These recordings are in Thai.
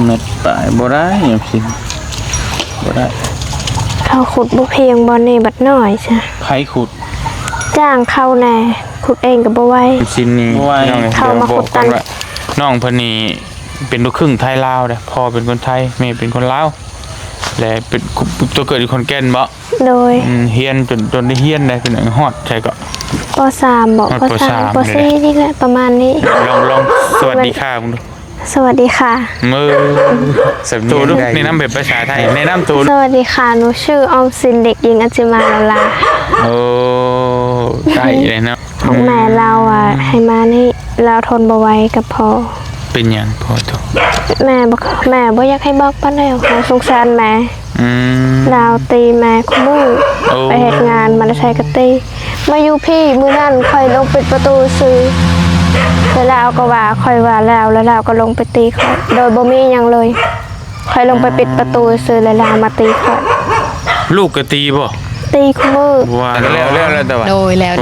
เม็ดปลายบ่ได้ยังสิบ่ได้เขาขุดบุเพียงบอลนี่บัดน้อยใช่ไผขุดจ้างเข้าแน่ขุดเองกับบ่ไหวสินนี่เข้ามาขุดตันน้องเพิ่นนี่เป็นลูกครึ่งไทยลาวเด้อพ่อเป็นคนไทยแม่เป็นคนลาวและเป็นตัวเกิดอยู่คนแก่นบ่โดยเฮียนจนได้เฮียนได้เป็นฮอดใช่ก็ป.3 บอกป.3 ป.4 นี่แหละประมาณนี้ลองสวัสดีค่ะคุณดูสวัสดีค่ะมือตัวลูกในน้ำแบบภาษาไทยในน้ำตัวสวัสดีค่ะหนูชื่อออมสินเด็กหญิงอัจจิมาลาโอ้ได้เลยเนาะของแม่เราอ่ะให้มานี่เราทนบ่ไหวกับพ่อเป็นอย่างพ่อตัวแม่บ่อยากให้บอกป้าแล้วเขาสงสารแม่เราตีแม่คุมือไปเหตุงานมาใช้กะตีมาอยู่พี่มือนั่นคอยลงปิดประตูซื้อแล้วก็ว่าคอยว่าแล้วเราก็ลงไปตีเขาโดยบ่มีอย่างเลยคอยลงไปปิดประตูซื้อแล้วมาตีเขาลูกก็ตีบ่ตีคุมือว่าแล้วแต่ว่าโดยแล้ว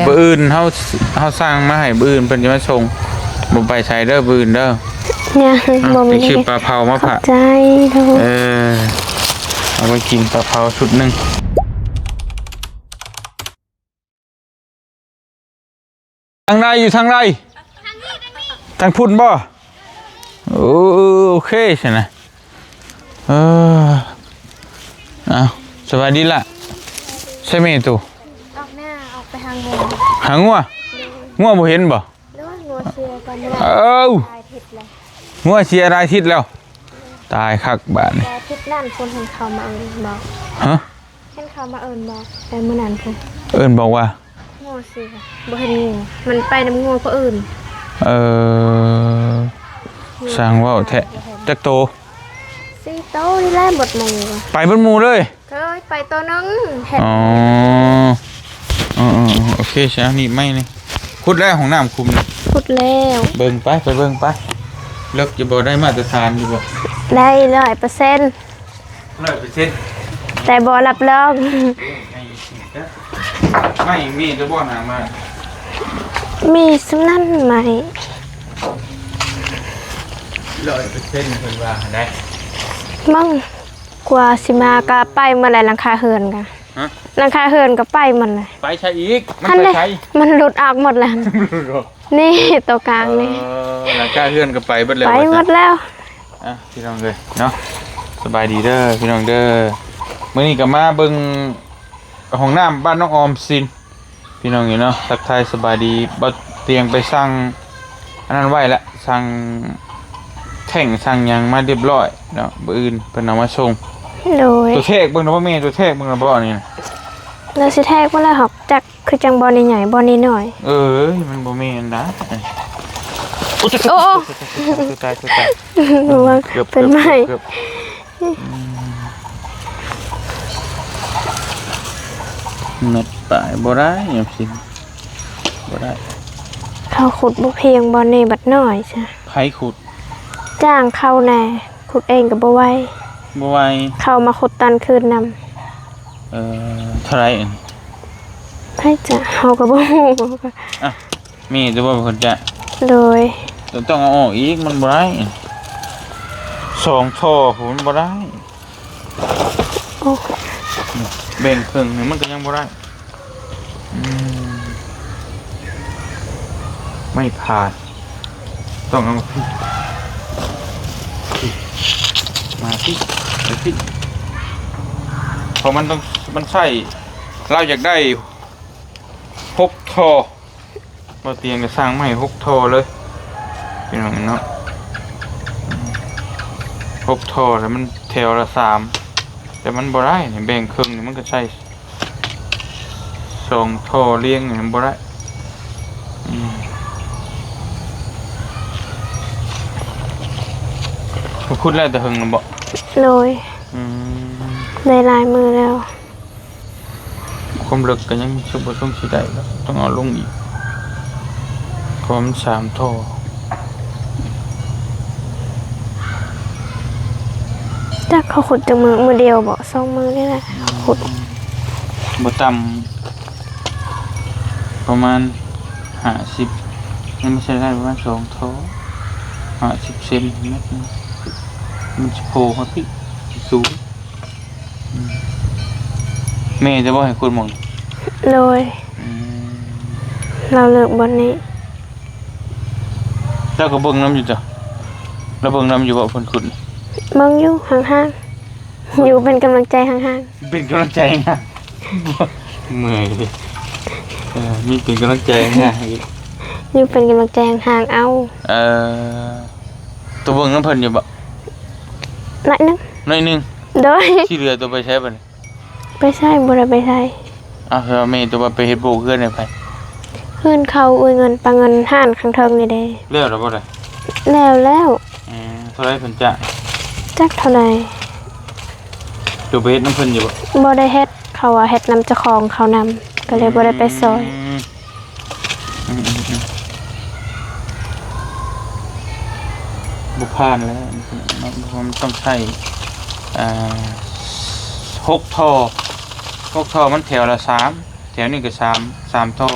บื้ออื่นเขาสร้างมาให้บื้ออื่นเป็นจะมาส่งบ่ไปใช้เด้อบื้ออื่นเด้อเนี่ยบ่มีชื่อปลาเผามาผ่าใจเอาไปกินปลาเผาชุดนึงทางใดอยู่ทางใดทางพุ่นบ่โอเคใช่ไหมเอาสวัสดีล่ะใช่ไหมตู่ออกหน้าออกไปหางัวงัวบ่เห็นบ่งัวเชียร์กันงัวเชียร์รายทิศแล้วตายคักบ้านนี่ทิศนั่นคนเห็นเขามาบอกฮะเห็นเขามาบอกแต่เมื่อนั้นคนบอกว่างัวเชียร์บ่เห็นงูมันไปน้ำงูก็อื่นสร้างว่าแท้จักโต4 โตนี่แหละหมดหมู่ไปเบิดหมู่เลยไปตัวนึงอ๋อโอเคใช่นี่ไม่นี่ขุดแล้วของน้ำคุมขุดแล้วเบิ่งไปเบิ่งไปเลิกจะบ่ได้มาตรฐานอยู่บ่ได้ 100% 100%แต่บ่รับรองไม่มีจะบ่หามามีสำนั่นไหม100%เพิ่นว่าได้มั่งกว่าสิมาก็ไปเมื่อไรหลังคาเฮือนกันหลังคาเฮือนก็ไปมันเลยไปใช้อีกมันไปใช้มันหลุดออกหมดแล้วนี่ตัวกลางนี่หลังคาเฮือนก็ไปหมดแล้วไปหมดแล้วพี่น้องเลยเนาะสบายดีเด้อพี่น้องเด้อมื้อนี้ก็มาเบิ่งห้องน้ำบ้านน้องออมสินพี่น้องอยู่เนาะทักทายสบายดีบ่เตียงไปสั่งอันนั้นไว้ละสั่งแท่งสั่งยังมาเรียบร้อยเนาะมื้ออื่นเพิ่นเอามาส่งโดยตัวเทกเบิ่งบ่แม่ตัวเทกเบิ่งบ่นี่เราสิแทกบ่ล่ะหอกจักคือจังบ่ใหญ่บ่น้อยมันบ่แม่นนะโอ้ตายเป็นไม้เม็ดปลายบ่ได้ยังสิบ่ได้เขาขุดบุเพียงบ่นี่บัดน้อยใช่ไผขุดจ้างเข้าแน่ขุดเองกับบ่ไหวเข้ามาขุดตันคืนนำเท่าไหร่ให้จะเฮาก็บ่ฮู้มีจะบ่เป็นคนจะโดยต้องเอาออกอีกมันบ่ได้2ท่อผมบ่ได้แบ่งครึ่งนี่มันก็ยังบ่ได้ไม่ผ่านต้องเอามาพี่เพราะมันใช่เราอยากได้6ท่อเราเตียงจะสร้างใหม่6ท่อเลยเป็นอย่างนั้นเนาะ6ท่อแล้วมันแถวละ3แต่มันบ่ได้เนี่ยแบ่งครึ่งนี่มันก็ใช่2ท่อเลี้ยงเนี่ยมันบ่ได้พูดแล้วแต่หึงนะบ่เลยได้ลายมือแล้วความลึกก็ยังชุบต้องสีได้แล้วต้องเอาลงอีกความ3ท่อจักเขาขุดจากมือเดียวบ่2 มือนี่แหละขุดบ่ต่ำประมาณ50นี่ไม่ใช่ได้ประมาณ2ท่อ50 เซนเมตร มันสิโผล่มาพี่สูงแม่จะบ่ให้คุณหมด เลยเราเลิกบนนี้ เจ้าก็เบิ่งน้ำอยู่จ้ะแล้วเบิ่งน้ำอยู่บ่คนขุด เบิ่งอยู่ห่างๆอยู่เป็นกำลังใจห่าง เป็นกำลังใจนะ เมื่อยเลยมีเป็นกำลังใจนะ ๆอยู่เป็นกำลังใจห่างๆเอา ตัวเบิ่งน้ำเพิ่นอยู่บ่ หน่อยนึง หน่อยนึง โดย ที่เหลือตัวไปใช้บ่นี่ ไปใช่บ่ได้ไปใช่ เฮาแม่ตัวไปเฮ็ดโบกเฮือนให้ไผ เพื่อนเขาอุ้ยเงินปลาเงินห่านข้างเทิงนี่เด้ แล้วบ่ได้ แล้ว เท่าไรเพิ่นจะ จักเท่าไหร่ ตัวไปเฮ็ดน้ำเพิ่นอยู่บ่ บ่ได้เฮ็ดเขาว่าเฮ็ดนำเจ้าของเขานำก็เลยบ่ได้ไปซอย บุผ่านแล้วมันต้องใช้6 ท่อ6 ท่อมันแถวละ3แถวนี้ก็3 ท่อ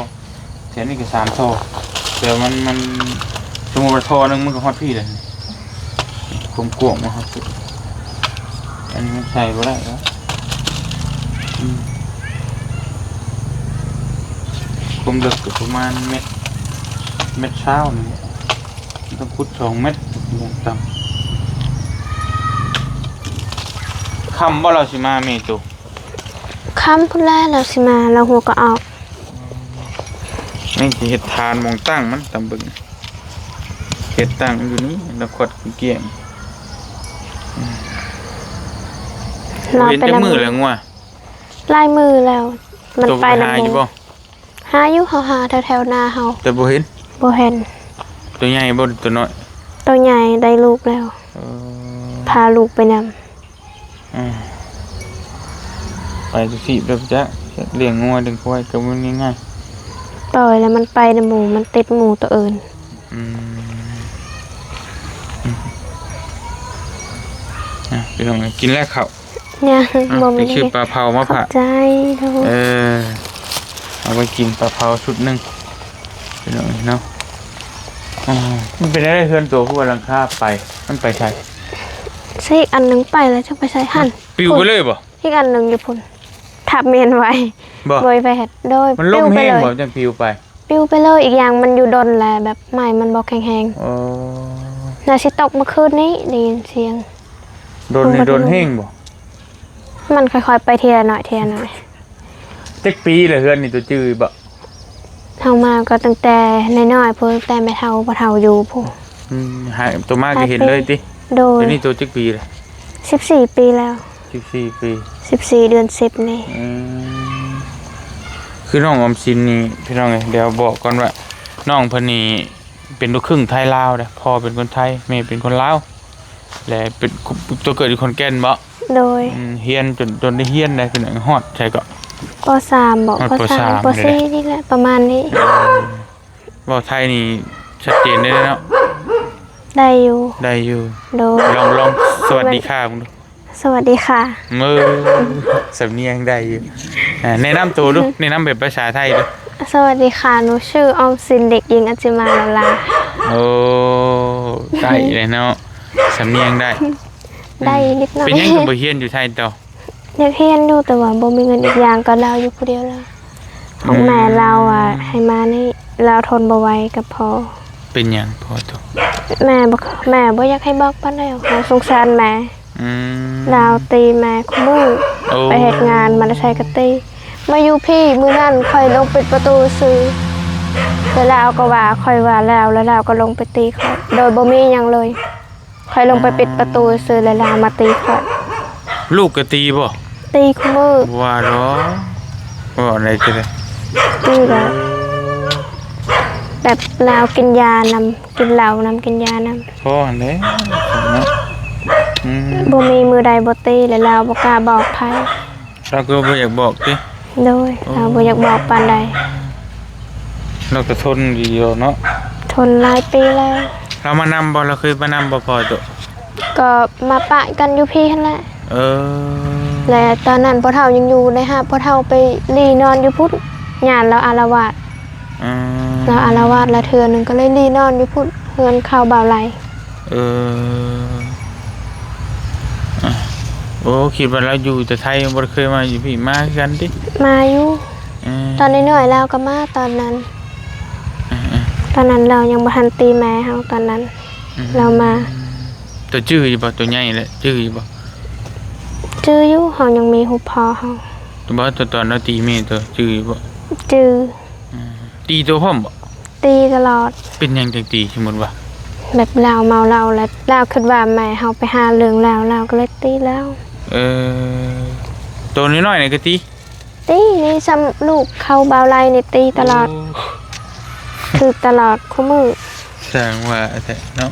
แถวนี้ก็3 ท่อแต่มันสมมุติว่าท่อนึงมันก็ฮอดพี่เลยกลมๆมาครับอันนี้มันใส่บ่ได้แล้วความลึกก็ประมาณเม็ดเช้านี่ต้องขุด2 เม็ดอย่างต่ำคำว่าเราสิมาเมตุ คำพูดแรกแล้วสิมาเราหัวก็ออก นี่สิเห็ดทานมองตั้งมันตำบึงเห็ดตั้งอยู่นี่แล้วขวดเกี่ยง เรา เห็น เป็น จะมือแล้วงัว ลายมือแล้วมัน ตัว ไป ไป นำ หา ห อยู่ มู บ่ หาอยู่เฮาแถวๆนาเฮา แต่บ่เห็น บ่เห็น ตัวใหญ่บ่ตัวน้อย ตัวใหญ่ได้ลูกแล้ว เออ พาลูกไปนำ ไปสิแบบจะเลี้ยงงัวเลี้ยงควายก็มันง่าย ปล่อยแล้วมันไปในหมูมันติดหมูตัวอื่น พี่น้องกินแล้วข้าว เนี่ยบ่ ไป มี ชื่อปลาเผามา ขอ ผ่า บใจเด้อ เอาไปกินปลาเผาชุดหนึ่งพี่น้องเนาะมันเป็นอะไรเพื่อนตัวผู้กำลังฆ่าไปมันไปใช่ ใช่อีกอันหนึงไปแล้วจะไปใช้หั่น ปิวไปเลยบ่ อีกอันหนึงอยู่พุ่นทับเมนไว้ บ่ โดยไปเฮ็ดโดย มันล่ม ไป แห้ง เลย บ่จังปิวไป ปิ้วไปเลยอีกอย่างมันอยู่ดนแหละแบบไม้มันบ่แข็ง โอ้ ๆน่าสิตกเมื่อคืนนี้ได้ยินเสียง โดนนี่โดนแห้งบ่ มันค่อยๆไปทีละหน่อยทีละหน่อย จักปีเลยเพื่อนนี่ตัวจื้อบ่ เฮามาก็ตั้งแต่น้อยๆเพิ่นตั้งแต่ไม่เฒ่าบ่เฒ่าอยู่พุ่น หายตัวมากก็เห็นเลยติ โดย เดี๋ยวนี้ตัวจักปีเลย 14 ปีแล้ว 14 ปี 14 เดือน 10 นี่ คือน้องออมสินนี่พี่น้องไงเดี๋ยวบอกก่อนว่าน้องเพิ่นนี่เป็นลูกครึ่งไทยลาวเด้อพ่อเป็นคนไทยแม่เป็นคนลาวและเป็นตัวเกิดอยู่คนแก่นบ่ โดย เฮียนจนได้เฮียนได้เป็นฮอดใช่ก็ ป .3 บอก ป ป สาม .3 ป .4 นี่แหละประมาณนี้ เว้าไทยนี่ชัดเจนได้เนาะ ได้อยู่ ได้อยู่ โดย ลองสวัสดีค่ะมึงดู สวัสดีค่ะ มือสำเนียงได้อยู่แนะนำตัวดูแนะนำแบบภาษาไทยดู สวัสดีค่ะหนูชื่อออมสินเด็กหญิงอัจจิมาลาลา โอ้ได้เลยเนาะสำเนียงได้ ได้นิดหน่อย เป็นยังก็บ่เฮียนอยู่ไทยต่อ อยากเรียนดูแต่ว่าบ่มีเงินอีกอย่างก็เราอยู่ผู้เดียวแล้วของแม่เราอ่ะให้มานี่เราทนบ่ไหวกับพ่อ เป็นหยังพอตัว แม่บ่อยากให้บอกปานใดหรอกเราสงสารแม่เราตีแม่คุมือ โอ้ ไปเฮ็ดงานมาได้ใช้กะตีมาอยู่พี่มื้อนั้นค่อยลงปิดประตูซื้อแล้วเราก็ว่าค่อยว่าแล้วเราก็ลงไปตีเขาโดยบ่มีหยังเลยค่อยลงไปปิดประตูซื้อแล้วเรามาตีเขา ลูกก็ตีบ่ ตีคุมือ ว่าหรอว่าอะไรจะได้ ตีแบบเรากินยานำกินเหล้านำกินยานำ พ่ออันเด้เนาะ บ่มีมือใดบ่ตีแล้วเราบ่กล้าบอกไผ เราก็บ่อยากบอกติ โดยเราบ่อยากบอกปานใด เราก็ทนดีอยู่เนาะ ทนหลายปีแล้ว เรามานำบ่เราเคยมานำบ่พอตัว ก็มาปะกันอยู่พี่หั่นแหละ เออ และตอนนั้นพ่อเฒ่ายังอยู่ในฮะพ่อเฒ่าไปรีนอนอยู่พุทธญาณเราอารวาสเราอารวาสละเทื่อนึงก็เลยรีนอนอยู่พุทธเฮือนข้าวบ่าวไหล เออ โอ้คิดว่าเราอยู่แต่ไทยบ่เคยมาอยู่พี่มาคือกันติ มาอยู่ตอนน้อยๆแล้วก็มาตอนนั้น ตอนนั้นเรายังบ่ทันตีแม่เฮาตอนนั้น เรามา ตัวจื้ออยู่บ่ตัวใหญ่แหละจื้ออยู่บ่ จื้ออยู่เฮายังมีฮูปพอเฮา ตัวบ่ตัวตอนเราตีแม่ตัวจื้ออยู่บ่ จื้อ ตีตัวพร้อมบ่ ตีตลอด เป็นหยังจังตีสมมุติว่า แบบเราเมาเราแล้วเราคิดว่าแม่เฮาไปหาเรื่องแล้วเราก็เลยตีแล้ว ตัวน้อยๆนี่ก็ตี ตีนี่ซ้ำลูกเข้าเบาไหลนี่ตีตลอดคือตลอดคู่มือ แสดงว่าแท้เนาะ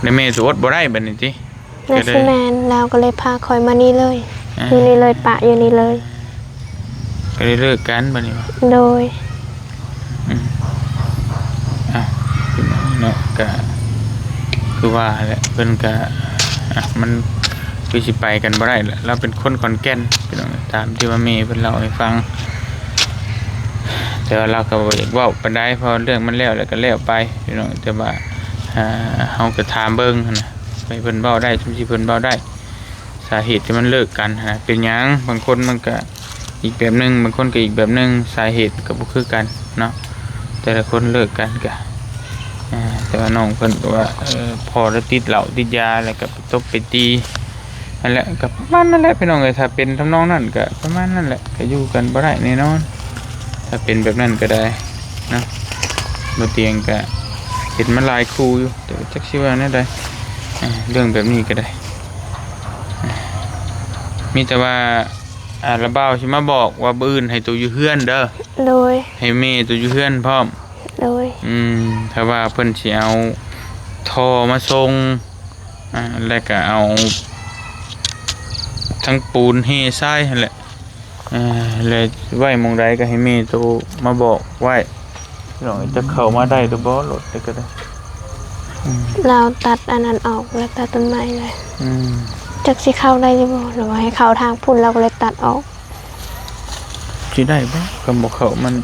ในแม่ตัวอดบ่ได้บัดนี้ติ นาซิแมนเราก็เลยพาคอยมานี่เลยอยู่นี่เลยปะอยู่นี่เลย ก็ได้เลิกกันบัดนี้ว่า โดย พี่น้องเนาะก็คือว่าแหละเพิ่นก็มันคือสิไปกันบ่ได้แหละเราเป็นคนขอนแก่นพี่น้องตามที่ว่าแม่เพิ่นเล่าให้ฟังแต่ว่าเราก็บ่อยากเว้าปานใดเพราะเรื่องมันแล้วก็แล้วไปพี่น้องแต่ว่าเฮาก็ถามเบิ่งหั่นน่ะไปเพิ่นเว้าได้จังซี่เพิ่นเว้าได้สาเหตุที่มันเลิกกันนะเป็นหยังบางคนมันก็อีกแบบนึงบางคนก็อีกแบบนึงสาเหตุก็บ่คือกันเนาะแต่ละคนเลิกกันก็แต่ว่าน้องเพิ่นก็ว่าพอแล้วติดเหล้าติดยาแล้วก็ไปตบไปตีนั่นแหละก็ประมาณนั่นแหละพี่น้องเอ้ยถ้าเป็นทำนองนั้นก็ประมาณนั่นแหละก็อยู่กันบ่ได้แน่นอนถ้าเป็นแบบนั้นก็ได้นะบ่เตียงก็เห็นมันหลายคู่อยู่แต่จักสิว่าแนวใดเรื่องแบบนี้ก็ได้มีแต่ว่าระเบ้าสิมาบอกว่าบื้ออื่นให้ตัวอยู่เฮือนเด้อ โดย ให้แม่ตัวอยู่เฮือนพร้อม โดย ถ้าว่าเพิ่นสิเอาท่อมาส่งแล้วก็เอาทั้งปูนเฮทรายนั่นแหละเลยไว้หมองใดก็ให้แม่ตัวมาบอกไว้น้องจะเข้ามาได้ตัวบ่รถก็ได้ เราตัดอันนั้นออกแล้วตัดต้นไม้เลย จักสิเข้าได้หรือบ่หรือว่าให้เข้าทางพุ่นเราก็เลยตัดออก สิได้บ่ก็บ่เข้ามัน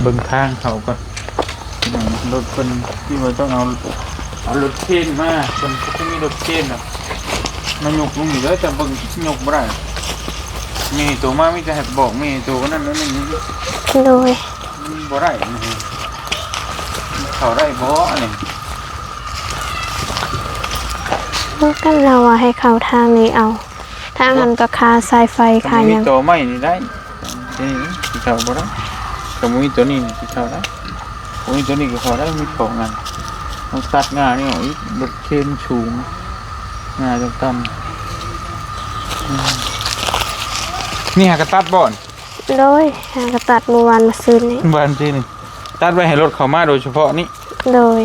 เบิ่งทางเขาก่อนรถเพิ่นที่ว่าต้องเอารถเข็นมาเพิ่นก็มีรถเข็นน่ะมันยกลงอยู่แล้วแต่เบิ่งยกบ่ได้มีตัวมามีแต่ให้บอกมีตัวนั้นนั่นนี่ โดย บ่ได้นี่เขาได้บ่อันนี้ กันเราอะให้เข้าทางนี้เอาทางนั้นก็คาสายไฟคาหยัง มีตัวใหม่นี่ได้นี่สิเข้าบ่ได้ก็มีตัวนี้สิเข้าได้มีตัวนี้ก็เข้าได้มีของนั่นต้องตัดงานี่ออกอีกรถเข็นสูงงาต่ำนี่หากระตัดบ่อน โดยหากระตัดเมื่อวานมาซื้อนี่ บ้านที่นี่ตัดไว้ให้รถเข้ามาโดยเฉพาะนี่ โดย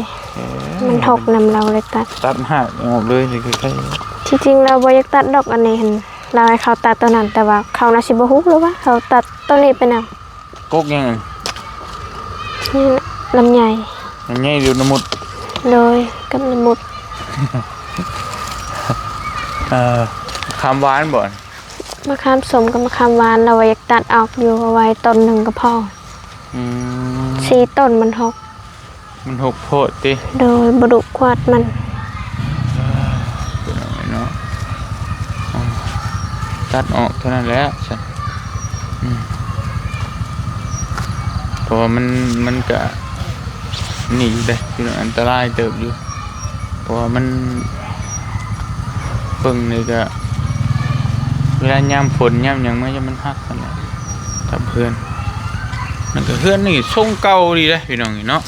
มันถกนำเราเลยตัด ตัดหักออกเลยนี่คือใคร ที่จริงเราบ่อยากตัดดอกอันนี้เห็นเราให้เขาตัดตัวนั้นแต่ว่าเขาน่าสิบ่ฮู้หรือว่าเขาตัดตัวนี้ไปนำ กกยัง นี่นะลำไย ยังไงอยู่น้ำมุด โดยกับน้ำมุด คำหวานบ่อน มะขามสมกับมะขามหวานเราอยากตัดออกอยู่เอาไว้ต้นหนึ่งก็พอ4 ต้นมันหก มันหกโพดติ โดยบดุควาดมัน เนาะตัดออกเท่านั้นแหละฉันเพราะว่ามันก็หนีได้คืออันตรายเติบอยู่เพราะว่ามันเพิ่งนี่ก็เวลายามฝนยามหยังมันหักกันแหละถ้าเพื่อนมันก็เพื่อนนี่ทรงเก่าดีเลยพี่น้องนี่เนาะ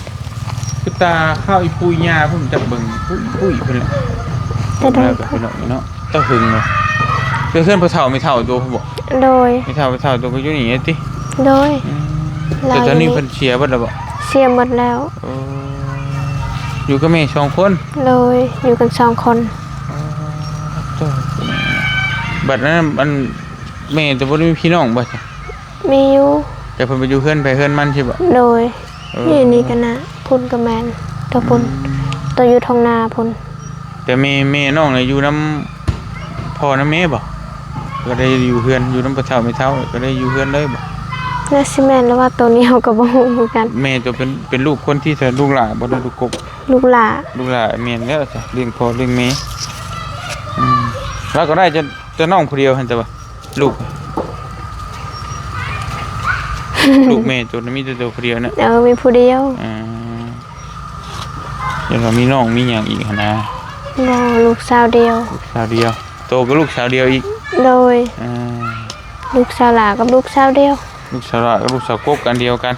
คือตาข้าวอีปุยยาผมจะเบิ่งปุยเพิ่นแหละ แต่โดย แล้วก็พี่น้องนี่เนาะตะหึงเนาะเพื่อนผู้เฒ่าไม่เฒ่าตัวผมบอก โดย ไม่เฒ่าตัวก็อยู่นี่ติ โดย แต่ตอนนี้เพิ่นเชียร์เบิดแล้วบ่ เสียหมดแล้ว อยู่กับแม่2 คน โดยอยู่กัน2 คน บัดนั้นมันแม่แต่บ่ได้มีพี่น้องบ่จ้ะ มีอยู่ แต่เพิ่นไปอยู่เฮือนมันใช่บ่ โดยนี่กันนะพุ่นกับแมนตัวพุ่นตัวอยู่ทองนาพุ่น แต่แม่น้องน่ะอยู่นำพ่อนำแม่บ่ก็ได้อยู่เฮือนอยู่นำพ่อเฒ่าแม่เฒ่าก็ได้อยู่เฮือนเลยบ่ น่าสิแม่นแล้วว่าตัวนี้เฮาก็บ่ฮู้เหมือนกันแม่ตัวเป็นลูกคนที่แต่ลูกหลานบ่ได้ลูกกบ ลูกหล่าแม่นแล้วจ้ะเลี้ยงพ่อเลี้ยงแม่แล้วก็ได้จะน้องผู้เดียวหั่นแต่ว่าลูก ลูกแม่ตัวนั้นมีแต่ตัวผู้เดียวนะมีผู้เดียวเดี๋ยวเรามีน้องมีหยังอีกหั่นนะบ่ลูกสาวเดียวโตก็ลูกสาวเดียวอีกโดยลูกสาวหลากับลูกสาวเดียวลูกสาวหลากับลูกสาวกบกันเดียวกัน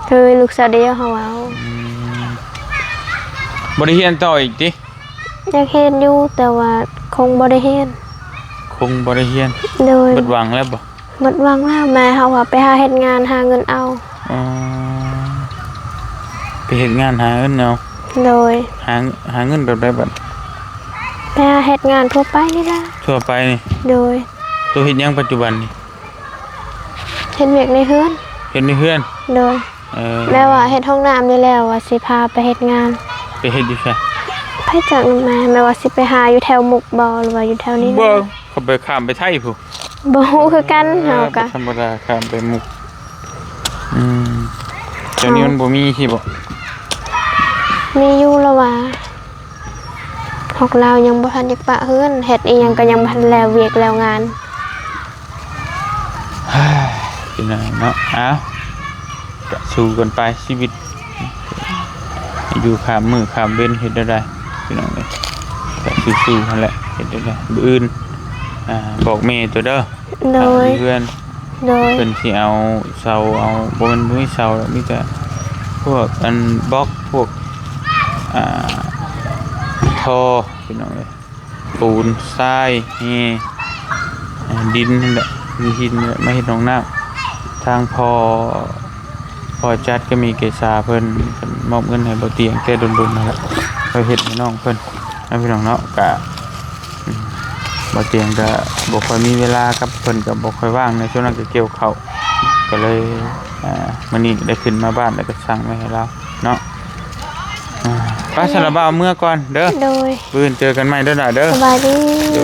คือลูกสาวเดียวเฮาเอาบ่ได้เรียนต่ออีกติอยากเรียนอยู่แต่ว่าคงบ่ได้เรียนโดยหมดหวังแล้วบ่หมดหวังแล้วแม่เฮาว่าไปหาเฮ็ดงานหาเงินเอาไปเฮ็ดงานหาเงินเอาโดยหาเงินแบบใดบัดไปหาเฮ็ดงานทั่วไปนี่ล่ะทั่วไปนี่โดยตัวเฮ็ดหยังปัจจุบันนี่เฮ็ดเวียกในเฮือนโดยแม่ว่าเฮ็ดห้องน้ำนี่แล้วว่าสิพาไปเฮ็ดงานไปเฮ็ดอยู่ไสไปจากแม่ว่าสิไปหาอยู่แถวมุกบ่หรือว่าอยู่แถวนี้บ่เขาไปข้ามไปไทยพุ่นบ่ฮู้คือกันเฮาก็ธรรมดาข้ามไปมุกเดี๋ยวนี้มันบ่มีที่บ่มีอยู่แล้วว่าฮอกลาวยังบ่ทันอยากปะเฮือนเฮ็ดอีหยังก็ยังบ่ทันแล้วเวียกแล้วงานเป็นไงเนาะก็สู้กันไปชีวิตอยู่ข้ามมือข้ามเว้นเฮ็ดได้พี่น้องเอ้ยก็สู้ๆนั่นแหละเฮ็ดได้มื้ออื่นบอกแม่ตัวเด้อโดยเพื่อนเพิ่นสิเอาเสาเอาบ่แม่นมีเสาหรอกมีแต่พวกอันบล็อกพวกท่อพี่น้องเอ้ยปูนทรายดินนั่นแหละมีหินมาเฮ็ดห้องน้ำทางพอจัดก็มีเกษาเพิ่นมอบเงินให้บ่เตียงแต่ดนๆนั่นแหละไปเฮ็ดให้น้องเพิ่นพี่น้องเนาะก็บ่เตียงก็บ่ค่อยมีเวลากับเพิ่นก็บ่ค่อยว่างในช่วงนั้นก็เกี่ยวข้าวก็เลยมื้อนี้ได้ขึ้นมาบ้านแล้วก็สั่งไว้ให้เราเนาะไปสารบ่าวเมื่อก่อนเด้อโดยมื้อเจอกันใหม่เด้อเด้อสบายดีโด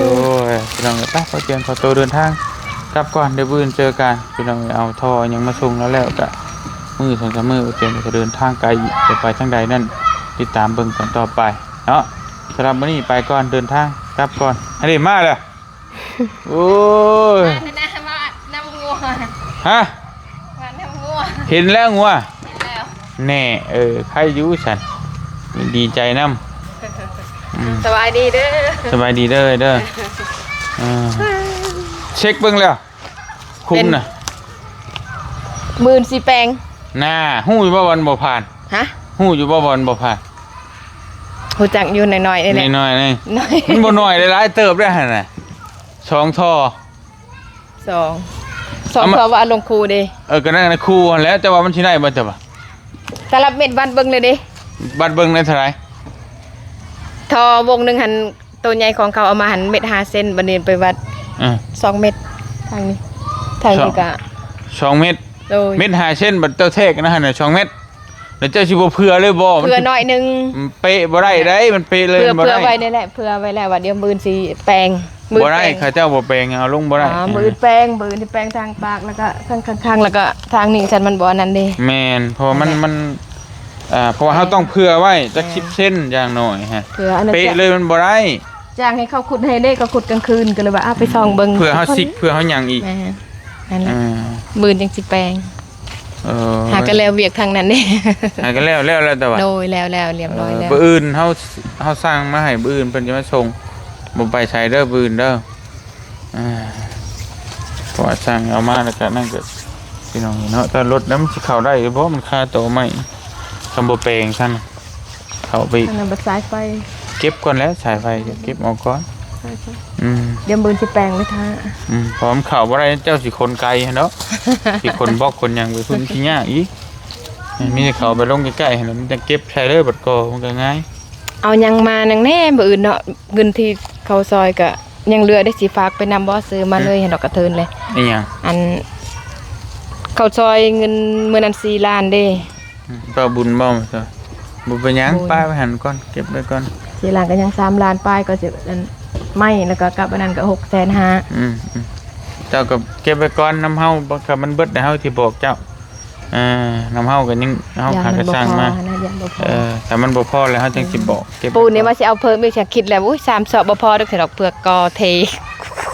ยพี่น้องไปพอเตียงขอตัวเดินทางกลับก่อนเดี๋ยวมื้อเจอกันพี่น้องเอาท่อยังมาส่งแล้วก็มื้อ2-3มื้อเตียงจะเดินทางไกลจะไปทางใดนั่นติดตามเบิ่งกันต่อไปเนาะสำหรับมื้อนี้ไปก่อนเดินทางกลับก่อนอันนี้มาเด้อโอ้ยมาน้ำงัวฮะมาน้ำงัวเห็นแล้วงัวแน่ใครอยู่ฉันดีใจน้ำสบายดีเด้อเด้อเช็คเบิ่งแล้วคุ้มน่ะ10,000สิแปลงน่าฮู้อยู่บ่วันบ่ผ่านฮะฮู้อยู่บ่วันบ่ผ่านฮู้จักอยู่น้อยๆนี่แหละน้อยๆนี่มันบ่น้อยหลายๆเติบได้หั่นน่ะ2ท่อ2ท่อว่าลงคูเด้ก็นั่นน่ะคูแล้วแต่ว่ามันสิได้บ่จ้ะบ่แต่ละเม็ดบัดเบิ่งเลยเด้บัดเบิ่งได้เท่าไหร่ท่อวงนึงหั่นตัวใหญ่ของเขาเอามาหั่นเม็ด5เซนบัดนี้ไปวัด2เม็ดทางนี้ก็2เม็ดเม็ด5เซนบัดเจ้าแทกนะหั่นน่ะ2เม็ดแล้วเจ้าสิบ่เผื่อเลยบ่เผื่อน้อยนึงเป๊ะบ่ได้มันเป๊ะเลยบ่ได้เผื่อไว้นี่แหละเผื่อไว้แล้วว่าเดี๋ยวมื้อสิแปลงบ่ได้ข้าเจ้าบ่แปลงเอาลงบ่ได้มื้อแปลงมื้อที่แปลงทางปากแล้วก็ทางข้างๆแล้วก็ทางนี้ฉันมันบ่นั่นเด้แม่นเพราะมันเพราะว่าเฮาต้องเผื่อไว้จัก10เซนอย่างน้อยฮะเป๊ะเลยมันบ่ได้จ้างให้เขาขุดให้ได้ก็ขุดกลางคืนก็เลยว่าไปส่องเบิ่งเผื่อเฮาซิกเผื่อเฮาหยังอีกนั่นแหละมื้อจังสิแปลงหากันแล้วเวียกทางนั้นเด้หากันแล้วแต่ว่าโดยแล้วเรียบร้อยแล้วมื้ออื่นเฮาสร้างมาให้มื้ออื่นเพิ่นจะมาส่งบ่ไปใช้เด้อมื้ออื่นเด้อเพราะว่าสร้างเอามาแล้วก็นั่นก็พี่น้องเนาะถ้ารถน้ำสิเข้าได้บ่มันค่าโตใหม่ทำบ่แปลงซั่นเข้าไปนั่นบ่สายไฟเก็บก่อนแล้วสายไฟเก็บออกก่อนเดี๋ยวมื้อสิแปลงเลยท่าพร้อมเข้าบ่ได้เจ้าสิคนไกลเนาะสิคนบล็อกคนหยังไปพุ่นสิยากอีกมีแต่เข้าไปลงใกล้ๆให้มันจะเก็บใช้เลยบัดก็มันก็ง่ายเอายังมานังแน่มื้ออื่นเนาะเงินที่เขาซอยก็ยังเหลือได้สิฝากไปนำบ่ซื้อมาเลยให้ดอกกระเทินเลยอีหยังอันเขาซอยเงินมื้อนั้น4ล้านเด้ก็บุญบ่ซะบ่เป็นหยังป้าไว้หั่นก่อนเก็บไว้ก่อน4ล้านก็ยัง3ล้านป้ายก็สิอันไม่แล้วก็กลับอันนั้นก็650,000 เจ้าก็เก็บไว้ก่อนน้ำเฮาบ่คันมันเบิดได้เฮาสิบอกเจ้าน้ำเฮาก็ยังเฮาหากระสร้างมาแต่มันบ่พอแล้วเฮาจังสิบอกเก็บ ปูนี่ว่าสิเอาเพิ่มอีกจะคิดแล้วอุ้ย3 ศอกบ่พอดอกสิดอกเปลือกกอเท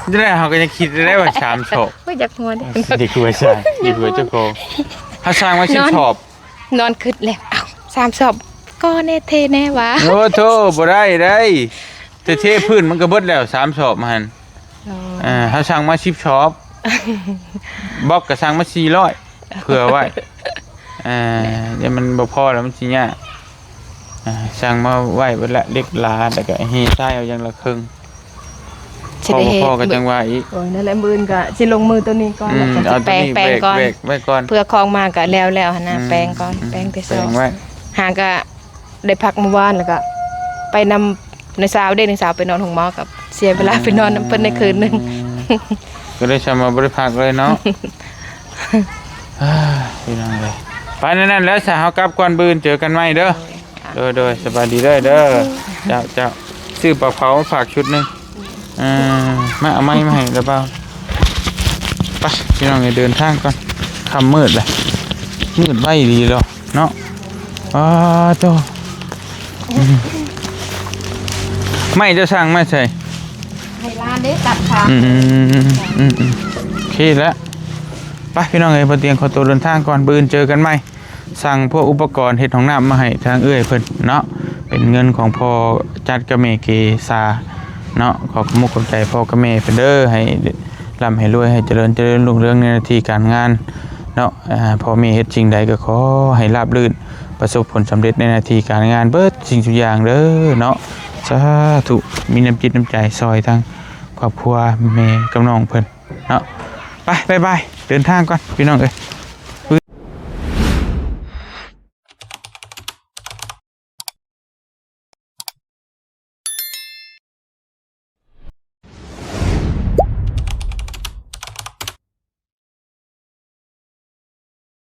ได้เฮาก็ยังคิดได้ว่า3ศอก บ่อยากหัวเด้ เด็กหัวชายเด็กหัวเจ้าของเฮาสร้างมา10ศอก นอนคิดแล้วเอ้า3 ศอกก็แน่เทแน่วะ โอ้โธ่บ่ได้แต่เทพื้นมันก็เบิดแล้ว3ศอกมาหั่นเฮาสร้างมา10ศอกบล็อกก็สร้างมา400เผื่อไว้เดี๋ยวมันบ่พอแล้วมันสิยากสร้างมาไว้เบิดละเล็กลาแล้วก็เฮใต้เอาอย่างละครึ่งพอก็จังว่าอีกโอ้ยนั่นแหละมือก็สิลงมือตัวนี้ก่อนแล้วก็ เอา แปรงก่อน ไว้ก่อน เพื่อคลองมาก็แล้วหั่นน่ะแปรงก่อนแปรงแต่ แป เช้า รงไว้ หาก็ได้พักเมื่อวานแล้วก็ไปนำในสาวในสาวไปนอนห้องหมอกับเสียเวลาไปนอนเพิ่นในคืนนึง ก็ได้ชมาบริพักเลยเนาะพี่น้องเลยไปนั่นแล้วสาวกลับก่อนบืนเจอกันใหม่เด้อโดยสบายดีเด้อเจ้าซื้อปลาเผาฝากชุดนึงมาเอาไม้มาให้แล้วเปล่าไปพี่น้องเดินทางก่อนค่ำมืดเลยมืดไว้ดีแล้วเนาะโตไม่จะสั่งไม่ใช่ให้ร้านได้ตัดขาโอเคแล้วไปพี่น้องพอเตียงขอตัวเดินทางก่อนบืนเจอกันไหมสั่งพวกอุปกรณ์เฮ็ดของน้ำมาให้ทางเอื้อยเพิ่นเนาะเป็นเงินของพ่อจัดกะเมเกซาเนาะขอบมุกขอบใจพ่อกะเมเพิ่นเด้อให้ร่ำให้รวยให้เจริญรุ่งเรืองในหน้าที่การงานเนาะพ่อแม่เฮ็ดสิ่งใดก็ขอให้ราบรื่นประสบผลสำเร็จในหน้าที่การงานเบิดสิ่งทุกอย่างเด้อเนาะสาธุมีน้ำจิตน้ำใจซอยทั้งครอบครัวแม่กับน้องเพิ่นเนาะไปเดินทางก่อนพี่น้องเอ้ย